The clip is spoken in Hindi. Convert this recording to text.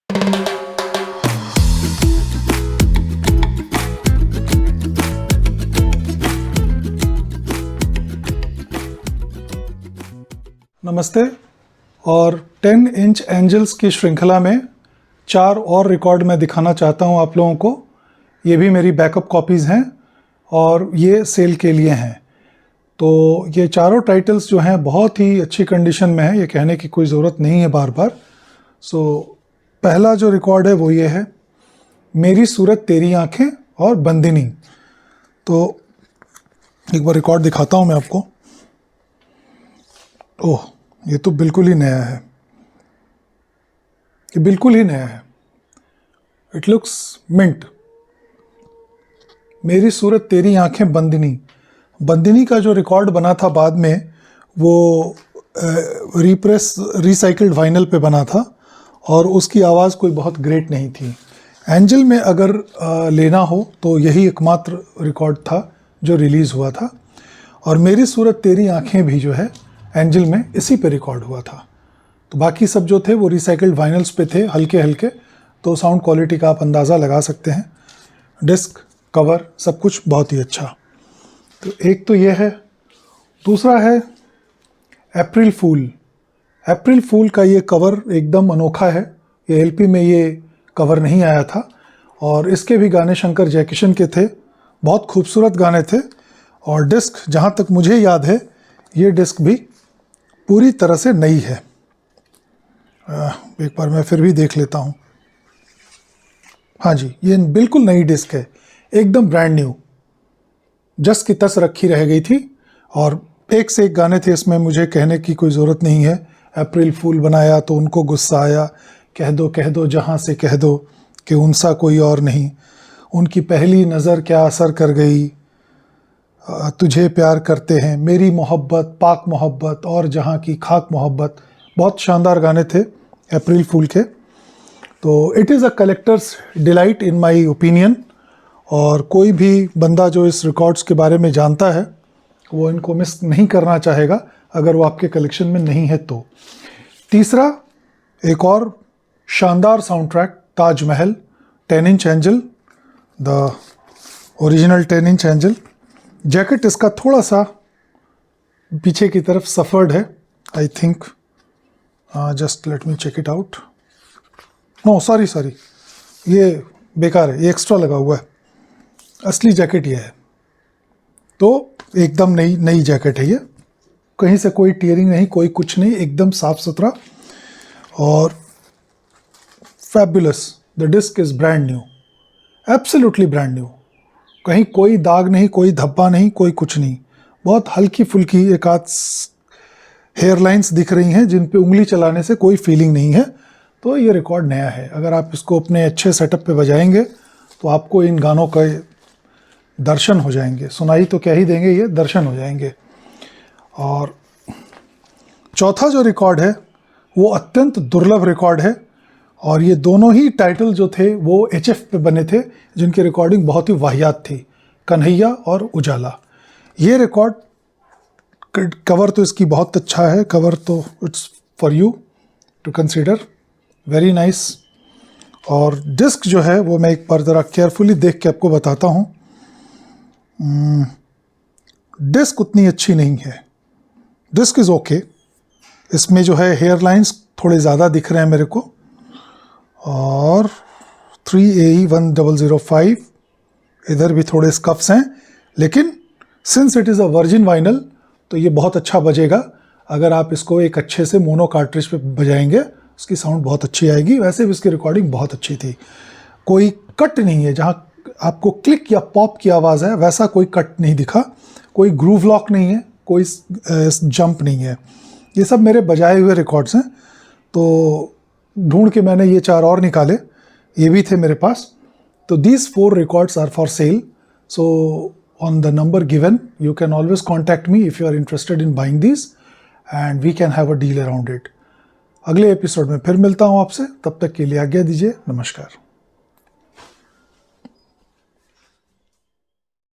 नमस्ते। और 10 इंच एंजल्स की श्रृंखला में 4 और रिकॉर्ड मैं दिखाना चाहता हूं आप लोगों को। ये भी मेरी बैकअप कॉपीज़ हैं और ये सेल के लिए हैं। तो ये चारों टाइटल्स जो हैं बहुत ही अच्छी कंडीशन में हैं, ये कहने की कोई ज़रूरत नहीं है बार बार। पहला जो रिकॉर्ड है वो ये है, मेरी सूरत तेरी आंखें और बंदिनी। तो एक बार रिकॉर्ड दिखाता हूं मैं आपको। ओह, ये तो बिल्कुल ही नया है, ये बिल्कुल ही नया है। It looks mint. मेरी सूरत तेरी आंखें बंदिनी। बंदिनी का जो रिकॉर्ड बना था बाद में, वो रिसाइकल्ड वाइनल पे बना था और उसकी आवाज़ कोई बहुत ग्रेट नहीं थी। एंजल में अगर लेना हो तो यही एकमात्र रिकॉर्ड था जो रिलीज़ हुआ था। और मेरी सूरत तेरी आंखें भी जो है एंजल में इसी पे रिकॉर्ड हुआ था। तो बाकी सब जो थे वो रिसाइकल्ड वाइनल्स पे थे, हल्के हल्के। तो साउंड क्वालिटी का आप अंदाज़ा लगा सकते हैं। डिस्क, कवर, सब कुछ बहुत ही अच्छा। तो एक तो ये है। दूसरा है अप्रैल फूल। अप्रैल फूल का ये कवर एकदम अनोखा है। ये एलपी में ये कवर नहीं आया था और इसके भी गाने शंकर जयकिशन के थे, बहुत खूबसूरत गाने थे। और डिस्क, जहाँ तक मुझे याद है, ये डिस्क भी पूरी तरह से नई है। एक बार मैं फिर भी देख लेता हूँ। हाँ जी, ये बिल्कुल नई डिस्क है, एकदम ब्रांड न्यू। जस की तस रखी रह गई थी और एक से एक गाने थे इसमें, मुझे कहने की कोई ज़रूरत नहीं है। अप्रैल फूल बनाया तो उनको गुस्सा आया, कह दो जहाँ से कह दो कि उनसा कोई और नहीं, उनकी पहली नज़र क्या असर कर गई, तुझे प्यार करते हैं, मेरी मोहब्बत, पाक मोहब्बत और जहाँ की खाक मोहब्बत। बहुत शानदार गाने थे अप्रैल फूल के। तो it is a collector's delight in my opinion. और कोई भी बंदा जो इस रिकॉर्ड्स के बारे में जानता है वो इनको मिस नहीं करना चाहेगा अगर वो आपके कलेक्शन में नहीं है तो। तीसरा, एक और शानदार sound track, Taj Mahal 10 inch angel, the original 10 inch angel. Jacket इसका थोड़ा सा पीछे की तरफ सफर्ड है, I think. Just let me check it out. No sorry, ये बेकार है, ये एक्स्ट्रा लगा हुआ है। असली जैकेट ये है। तो एकदम नई जैकेट है ये, कहीं से कोई टीयरिंग नहीं, कोई कुछ नहीं, एकदम साफ सुथरा और fabulous. The disc is brand new, absolutely brand new. कहीं कोई दाग नहीं, कोई धब्बा नहीं, कोई कुछ नहीं। बहुत हल्की फुल्की एक आध हेयरलाइंस दिख रही हैं जिन पे उंगली चलाने से कोई फीलिंग नहीं है। तो ये रिकॉर्ड नया है। अगर आप इसको अपने अच्छे सेटअप पे बजाएंगे तो आपको इन गानों का दर्शन हो जाएंगे। सुनाई तो क्या ही देंगे, ये दर्शन हो जाएंगे। और चौथा जो रिकॉर्ड है वो अत्यंत दुर्लभ रिकॉर्ड है। और ये दोनों ही टाइटल जो थे वो एचएफ पे बने थे, जिनकी रिकॉर्डिंग बहुत ही वाहियात थी, कन्हैया और उजाला। ये रिकॉर्ड, कवर तो इसकी बहुत अच्छा है, कवर तो it's for you to consider, very nice. और डिस्क जो है वो मैं एक बार ज़रा केयरफुली देख के आपको बताता हूँ। डिस्क उतनी अच्छी नहीं है, डिस्क इज़ ओके। इसमें जो है हेयर लाइन्स थोड़े ज़्यादा दिख रहे हैं मेरे को। और 3AE1005 इधर भी थोड़े स्कफ्स हैं, लेकिन since it is a virgin vinyl तो ये बहुत अच्छा बजेगा। अगर आप इसको एक अच्छे से मोनो कार्ट्रिज पे बजाएंगे, उसकी साउंड बहुत अच्छी आएगी। वैसे भी इसकी रिकॉर्डिंग बहुत अच्छी थी, कोई कट नहीं है। जहाँ आपको क्लिक या पॉप की आवाज़ है वैसा कोई कट नहीं दिखा, कोई ग्रूव लॉक नहीं है, कोई जंप नहीं है। ये सब मेरे बजाए हुए रिकॉर्ड्स हैं। तो ढूंढ के मैंने ये 4 और निकाले, ये भी थे मेरे पास। तो these 4 records are for sale. So on the number given, you can always contact me if you are interested in buying these and we can have a deal around it. अगले एपिसोड में फिर मिलता हूँ आपसे, तब तक के लिए आज्ञा दीजिए। नमस्कार।